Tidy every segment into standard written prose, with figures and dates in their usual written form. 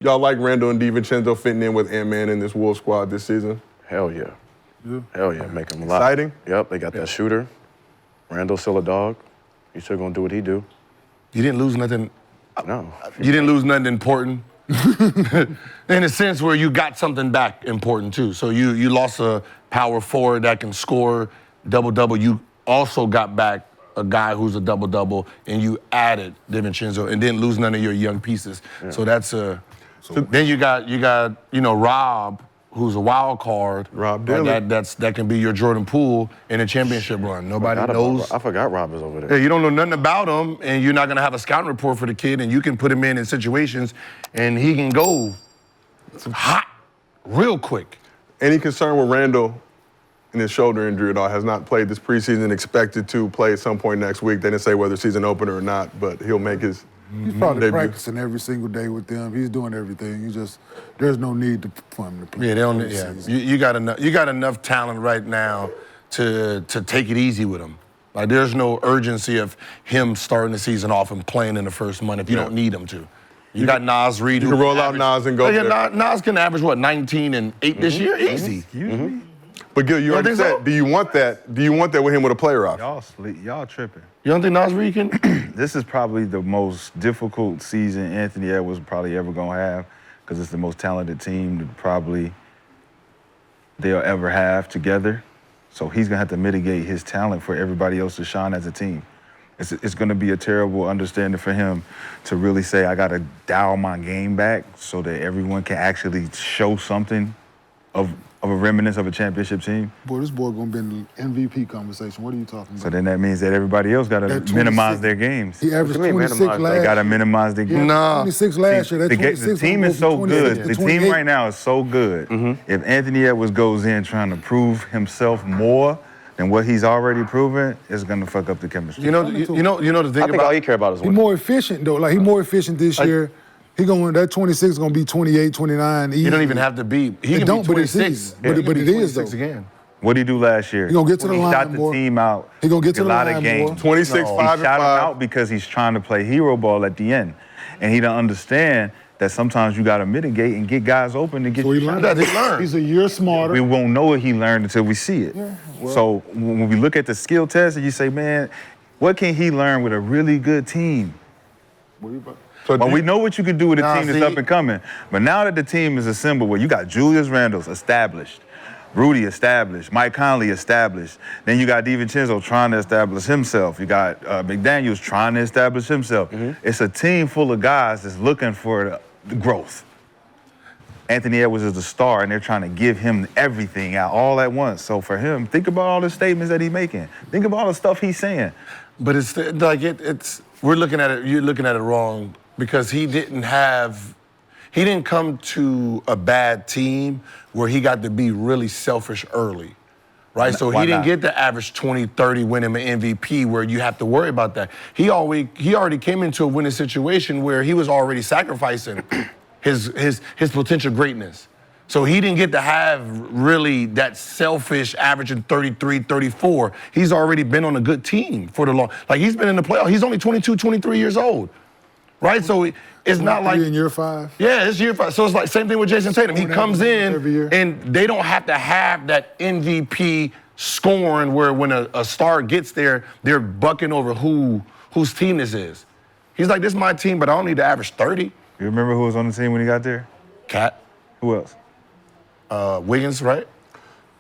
Y'all like Randall and DiVincenzo fitting in with Ant-Man in this Wolves squad this season? Hell yeah. Hell yeah, make him a lot. Exciting? Yep, they got that shooter. Randall's still a dog. He's still gonna do what he do. You didn't lose nothing. No. You didn't lose nothing important. In a sense where you got something back important too. So you lost a power forward that can score double-double. You also got back a guy who's a double-double, and you added DiVincenzo and didn't lose none of your young pieces. Yeah. So that's a. So then you got Rob, who's a wild card. Rob Dillon. That can be your Jordan Poole in a championship run. Nobody knows. I forgot Rob is over there. Yeah, you don't know nothing about him, and you're not gonna have a scouting report for the kid, and you can put him in situations, and he can go hot real quick. Any concern with Randall and his shoulder injury at all? Has not played this preseason, expected to play at some point next week. They didn't say whether season opener or not, but he'll make his He's probably debut. practicing every single day with them. He's doing everything. There's no need for him to play. Yeah, they don't. Yeah, you got enough talent right now to take it easy with him. Like there's no urgency of him starting the season off and playing in the first month if you don't need him to. You got Nas Reed. You can roll out Nas and go. Nas can average what 19 and 8 this year, easy. But Gil, you already said, do you want that? Do you want that with him with a player off? Y'all tripping. You don't think Nas Reed can? This is probably the most difficult season Anthony Edwards probably ever gonna have, because it's the most talented team that probably they'll ever have together. So he's gonna have to mitigate his talent for everybody else to shine as a team. It's gonna be a terrible understanding for him to really say, I gotta dial my game back so that everyone can actually show something of a remnants of a championship team. Boy, this boy gonna be in the MVP conversation. What are you talking about? So then that means that everybody else gotta minimize their games. He averaged 26 last year. They gotta minimize their games. No. 26 last year. The team is so good. The team right now is so good. If Anthony Edwards goes in trying to prove himself more than what he's already proven, it's gonna fuck up the chemistry. You know the thing I think all he care about is winning. He's more efficient though. Like he's more efficient this year. That 26 is gonna be 28, 29. Easy. You don't even have to be. He can be 26. But it is though. Again. What did he do last year? He gonna get to the line shot the more. team out. He gonna get to a the lot line of games. more. 26, 5 He and shot 5. him out because he's trying to play hero ball at the end, and he don't understand that sometimes you gotta mitigate and get guys open to get. So he learned. He's a year smarter. We won't know what he learned until we see it. Yeah, well. So when we look at the skill test, and you say, man, what can he learn with a really good team? But we know what you can do with a team that's up and coming. But now that the team is assembled, where you got Julius Randle established, Rudy established, Mike Conley established, then you got DiVincenzo trying to establish himself. You got McDaniels trying to establish himself. It's a team full of guys that's looking for the growth. Anthony Edwards is the star, and they're trying to give him everything out all at once. So for him, think about all the statements that he's making. Think about all the stuff he's saying. But it's like we're looking at it. You're looking at it wrong because he didn't come to a bad team where he got to be really selfish early, right? So he didn't get the average 20, 30 win him an MVP where you have to worry about that. He already came into a winning situation where he was already sacrificing his potential greatness. So he didn't get to have really that selfish averaging 33, 34. He's already been on a good team for the long, like he's been in the playoffs. He's only 22, 23 years old, right? So it's not like in year 5. Yeah, it's year 5. So it's like same thing with Jason Tatum. He comes in and they don't have to have that MVP scoring where when a star gets there, they're bucking over whose team this is. He's like, this is my team, but I don't need to average 30. You remember who was on the team when he got there? Cat. Who else? Wiggins, right?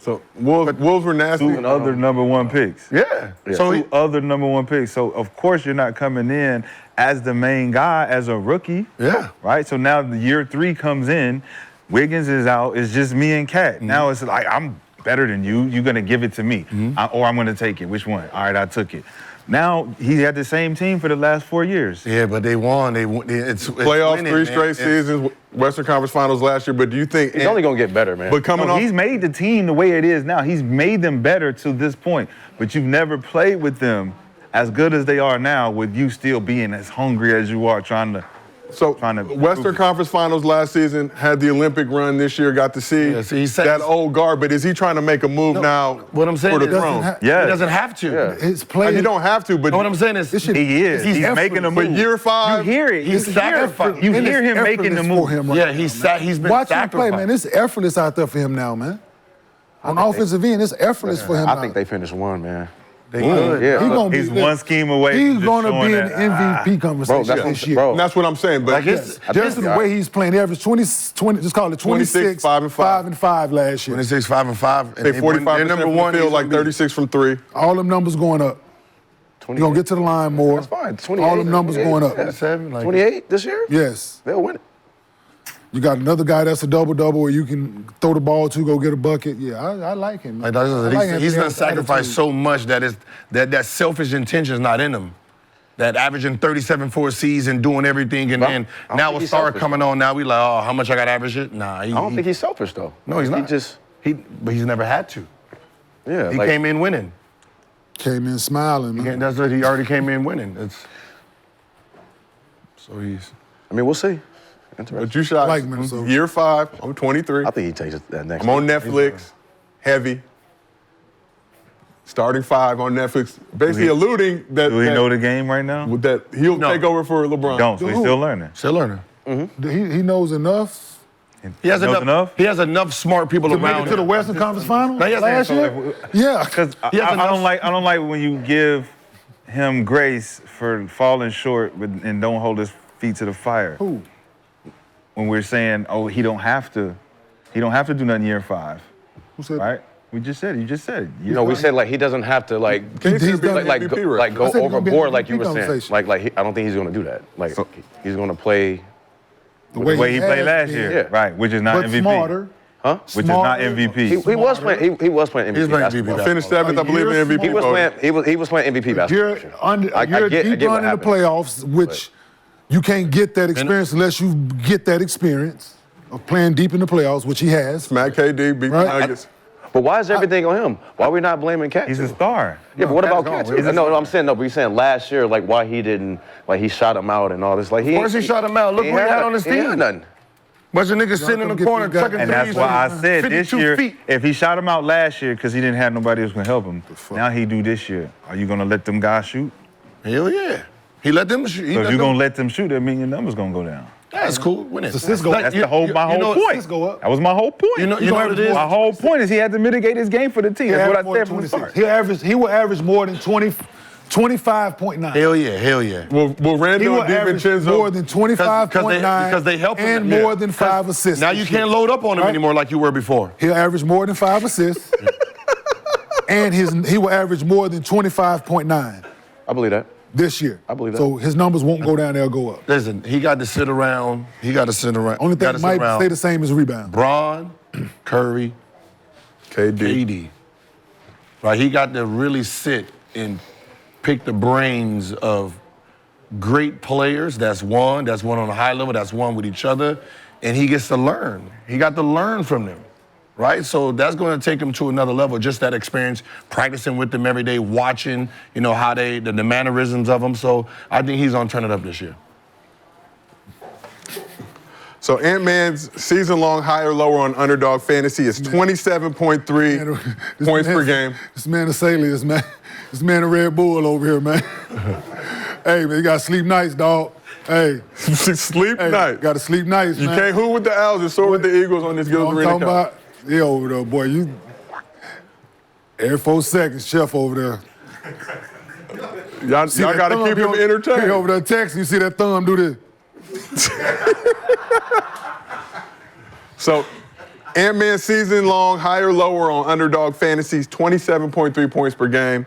So Wolves were nasty. 2 other number 1 picks. Yeah. So 2 other number 1 picks. So of course you're not coming in as the main guy as a rookie. Yeah. Right. So now the year 3 comes in. Wiggins is out. It's just me and Cat. Now it's like I'm better than you. You're gonna give it to me, or I'm gonna take it. Which one? All right, I took it. Now he had the same team for the last 4 years. Yeah, but they won. It's playoffs, winning, 3 man. straight seasons, Western Conference Finals last year. But do you think he's only gonna get better, man? But coming off, he's made the team the way it is now. He's made them better to this point. But you've never played with them as good as they are now, with you still being as hungry as you are, trying to So Trying to Western prove it. Conference Finals last season, had the Olympic run this year, got to see Yeah, so he said- that old guard. But is he trying to make a move now What I'm saying for the is- throne? Yeah. He doesn't have to. Yeah. His players. You don't have to, but Know what I'm saying is, He is. He's making the But move. year 5, You hear it. He's sacrificed. You And hear it's him making the effortless move. for him right yeah, now, he's man. he's been Watch him play, sacrificed. man. It's effortless out there for him now, man. On offensive end, it's effortless for him I now. think they finished one, man. They good. Yeah. He gonna He's be, one scheme away He's from just going to showing be in that, the MVP conversation Bro, that's this year. bro. and that's what I'm saying. But Like it's Just the way he's playing, he averaged 20, just call it 26, 5 and 5. 5 and 5 last year. 26, 5 and 5. they 45% number from one. the field, he's like gonna be- 36 from 3. All them numbers going up. You're going to get to the line more. That's fine. 28, All them numbers going up. 27, like 28 this year? Yes. They'll win it. You got another guy that's a double-double where you can throw the ball to, go get a bucket. Yeah, I like him. Like, man. I like he's Anthony done Davis' sacrificed attitude. so much that selfish intention's not in him. That averaging 37 for a season, doing everything, and Bro, then I don't now think a he's star selfish, coming on. Now we like, oh, how much I got to average it? Nah, I don't think he's selfish though. No, he's not. But he's never had to. yeah, He like, came in winning. Came in smiling, man. That's what he already came in winning. So he's. I mean, we'll see. Interesting. But you shot like Minnesota. year 5. I'm 23. I think he takes that next. I'm on Netflix, heavy. Starting 5 on Netflix, basically alluding that Do he know the game right now? that he'll No. take over for LeBron. Don't. So he's still learning. Still learning. He knows enough He has Knows enough? He has enough smart people to make around it to the him. Western Conference Finals No, he has last to- year. Yeah. Because He has I enough- don't like when you give him grace for falling short and don't hold his feet to the fire. Who? When we're saying, oh, he don't have to do nothing year 5, Who said right? We just said it. You just said it. You know, we said like he doesn't have to like He's done like MVP go, right like now. go I said he's gonna be in overboard the like you MVP were saying. conversation. I don't think he's going to do that. Like he's going to play. The the way he played has last been, year, Yeah. right? Which is not but MVP. smarter. Huh? Which is not Smarter. MVP. He was playing. He was playing MVP. He's playing basketball. MVP. Finished 7th, I believe, in You're MVP. He was voting. playing. He was playing MVP basketball. You're, for sure. under, I you're get- I deep get what run in the happened. playoffs, which you can't get that experience unless you get that experience of playing deep in the playoffs, which he has. Smack KD, beat the Right. Nuggets. But why is everything on him? Why are we not blaming Cat? He's a too? star. Yeah, but what about Cat's Cat? gone. too? No, I'm saying no. But you're saying last year, like why he didn't, like he shot him out and all this. Like he. Of course he shot him out. Look he what he had had on his he had team. nothing. Bunch of niggas sitting in come the get corner these guys. chucking And that's threes why I from said this 52 year, feet. if he shot him out last year because he didn't have nobody who's gonna help him, now he do this year. Are you gonna let them guys shoot? Hell yeah. He let them shoot. So if you're gonna let them shoot, that means your numbers gonna go down. That's cool. Win it. Cisco- Like, That's you- my whole you know, point. Cisco up. That was my whole point. You know what it is? My whole point is he had to mitigate his game for the team. That's what I said from the start. He will average more than 25.9. Hell yeah. Hell yeah. Will He Randall will and average DiVincenzo more than 25.9 because they help him. and Yeah. more than 5 assists. Now you this year. can't load up on him Right? anymore like you were before. He'll average more than 5 assists, and he will average more than 25.9 I believe that. this year. I believe that. So his numbers won't go down; they'll go up. Listen, he got to sit around. Only thing that might stay the same is rebound. Braun, Curry, KD. KD. Right, he got to really sit and pick the brains of great players. That's one on a high level, that's one with each other, and he gets to learn. He got to learn from them, right? So that's going to take him to another level, just that experience, practicing with them every day, watching, how the mannerisms of them. So I think he's going to turn it up this year. So Ant-Man's season-long high or lower on Underdog Fantasy is 27.3 points per game. This man is Salius, man. This man a Red Bull over here, man. Hey, man, you gotta sleep nights, dog. Hey, Sleep night. gotta sleep nights, You man. can't hoot with the Owls and soar with the Eagles on this You know Gilbert what I'm Arenas talking Cup. about? Yeah, over there, boy. You every 4 seconds, chef over there. Y'all See that got to thumb, keep he him over- He entertained. over there texting, you see that thumb do this. So Ant-Man season-long high or lower on Underdog Fantasies, 27.3 points per game.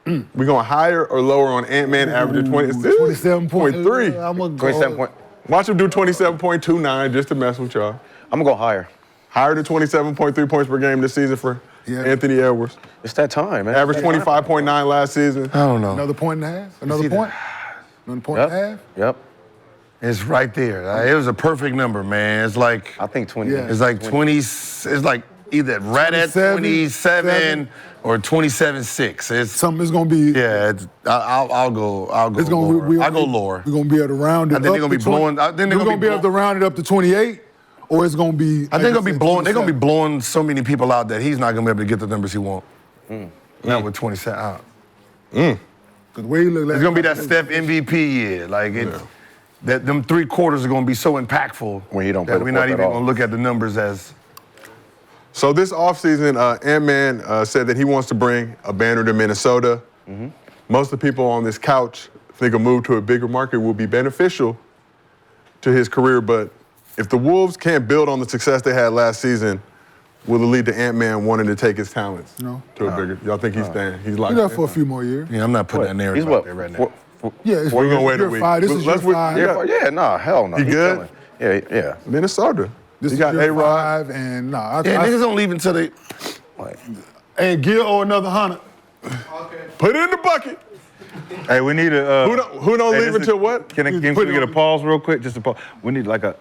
We going higher or lower on Ant-Man average of 27.3. I'm gonna go. 27 point. Watch him do 27.29 just to mess with y'all. I'm gonna go higher. Higher than 27.3 points per game this season for Yeah. Anthony Edwards. It's that time, man. Average 25.9 last season. I don't know. Another point and a half? Another see point? Another point and a half? Yep. It's right there. It was a perfect number, man. It's like I think 20. Yeah. It's like 20. It's like either right at 27 or 27.6. It's gonna be. Yeah, I'll go. It's gonna. Lower. I'll go lower. We're gonna be able to round it. I think they're gonna be blowing. I think they're gonna be able to round it up to 28, or it's gonna be. I think they're gonna be blowing. They're gonna be blowing so many people out that he's not gonna be able to get the numbers he wants. Not with 27. The way he look like. It's gonna be that Steph MVP year. Like that them 3 quarters are gonna be so impactful when he don't play that the we're not fourth even at all. gonna look at the numbers as. So this offseason, Ant-Man said that he wants to bring a banner to Minnesota. Most of the people on this couch think a move to a bigger market will be beneficial to his career, but if the Wolves can't build on the success they had last season, will it lead to Ant-Man wanting to take his talents to a bigger? Y'all think he's staying? He's locked He's there in? for a few more years. Yeah, I'm not putting that narrative out there right now. Yeah, We're gonna wait a week. This is year 5. Hell no. He good? Yeah. Minnesota. This He is got year A-Rod. 5, and Niggas don't leave until they. and Gil or another hunter. Put it in the bucket. Hey, we need a. Who don't hey, leave this until is- what? Can we get a pause real quick? Just a pause. We need like a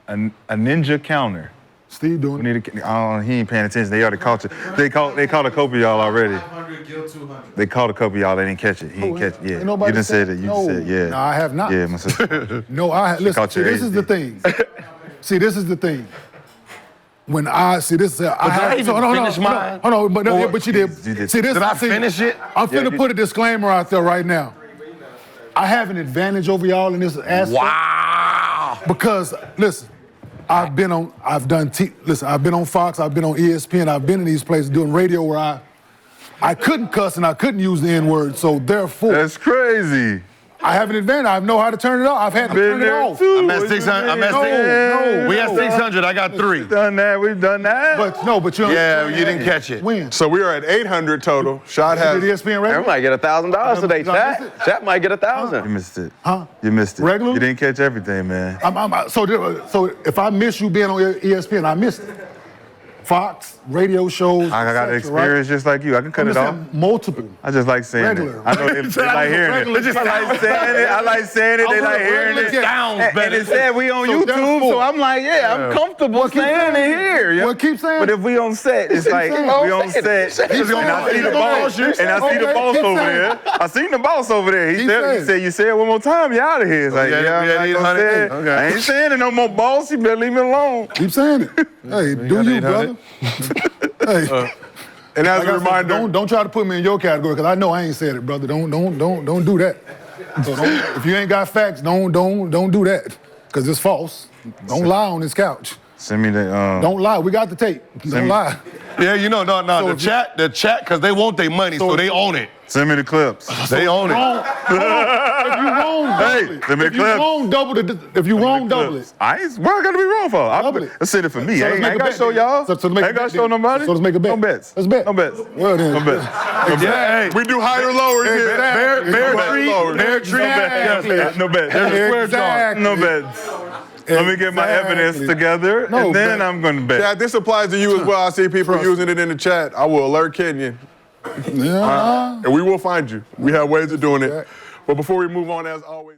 ninja counter. Steve doing We need a, he ain't paying attention. They already caught you. They called a couple of y'all already. 500, Gil 200. They called a couple of y'all. They didn't catch it. He didn't catch it. Yeah. Ain't nobody You didn't say said- that. You no. just said yeah. No, I have not. Yeah, my sister. No, listen. caught See, your this is the thing. See, this is the thing. When I see this, I have even finish mine? Hold on, but you did. You did. See, this. Did I see, finish it? I'm finna put a disclaimer out there right now. I have an advantage over y'all in this aspect. Wow. Because listen, I've been on Fox, I've been on ESPN, I've been in these places doing radio where I couldn't cuss and I couldn't use the N-word, so therefore That's crazy. I have an advantage. I know how to turn it off. I've had to turn it off. I'm at 600. I'm at No, We at 600. I got 3. Done that. We've done that. But you Yeah, you didn't catch it. When? So we are at 800 total. Shot has. Did ESPN I radio? might get $1,000 today, Did I miss chat. Chat might get You 1,000. missed it. Huh? You missed it. Regular? You didn't catch everything, man. So if I miss you being on ESPN, I missed it. Fox, radio shows. I got et cetera, right? experience just like you. I can cut I'm it just off. saying multiple. I just like saying Regular. it. I know they like hearing Regular. it. I like saying it. I like saying it. They like hearing it. And it said we on So YouTube, therefore- so I'm like, yeah, I'm comfortable Well, keep saying it saying it. here. Yeah. Well, keep saying But it. if we on set, it's like saying we it. on set, and I see the boss, and I see the Okay, boss keep over saying there. I seen the boss over there. He Keep saying said, you say it one more time, you out of here. It's like, Yeah, yeah, we had I'm not gonna 800. say it. Okay. I ain't saying it no more, boss. You better leave me alone. Keep saying it. Hey, do you, brother? Hey. And as Like a I said, reminder, don't try to put me in your category because I know I ain't said it, brother. Don't do that. So if you ain't got facts, don't do that because it's false. Don't lie on this couch. Send me the. Don't lie. We got the tape. Don't lie. Yeah, no. So The chat, because they want their money, so they own it. Send me the clips. They own it. If you wrong, Hey, double it. let me If you clip. wrong, double it. If you wrong, double it. I ain't, what I gotta be wrong for? Double it. Let's send it for me. So I let's ain't, make I ain't a gotta bet show then. y'all. So let's make I a ain't gotta bet show then. nobody. So let's make a bet. No bets. Let's bet. No bets. Well then. No bets. Hey, we do higher lowers here. Bear tree. Exactly. No bets. Exactly. No bets. Let me get my evidence together, No, and then bet. I'm gonna bet. Yeah, this applies to you as well. I see people using it in the chat. I will alert Kenyon, Yeah. and we will find you. We have ways of doing it. But before we move on, as always.